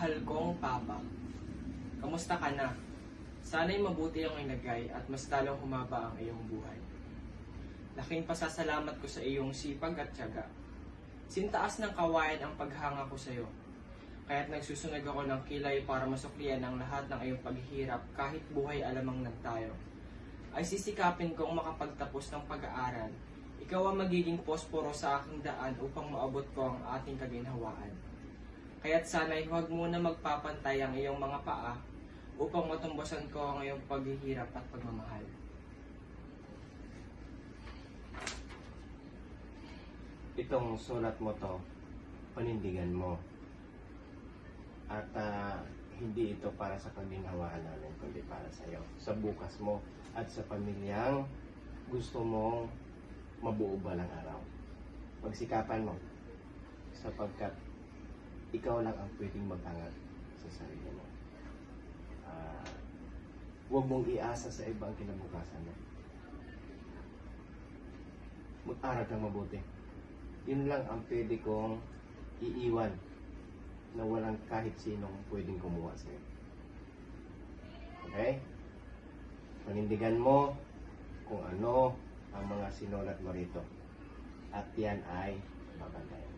Mahal kong Papa, kamusta ka na? Sana'y mabuti ang inagay at mas lalong humaba ang iyong buhay. Laking pasasalamat ko sa iyong sipag at tiyaga. Sintaas ng kawayan ang paghanga ko sa iyo. Kaya't nagsusunog ako ng kilay para masuklian ang lahat ng iyong paghihirap kahit buhay alamang nagtayo. Ay sisikapin kong makapagtapos ng pag-aaral. Ikaw ang magiging posporo sa aking daan upang maabot ko ang ating kaginhawaan. Kaya't sana'y huwag muna magpapantay ang iyong mga paa upang matumbasan ko ang iyong paghihirap at pagmamahal. Itong sulat mo to, panindigan mo. At hindi ito para sa kaginhawaan namin, kundi para sa iyo. Sa bukas mo at sa pamilyang gusto mong mabuo balang araw. Pagsikapan mo, sapagkat ikaw lang ang pwedeng mag-angat sa sarili mo. Huwag mong iasa sa ibang kinabukasan mo. Mag-aral kang mabuti. Yun lang ang pwede kong iiwan na walang kahit sinong pwedeng kumuha sa'yo. Okay? Panindigan mo kung ano ang mga sinulat mo rito. At yan ay babantayan.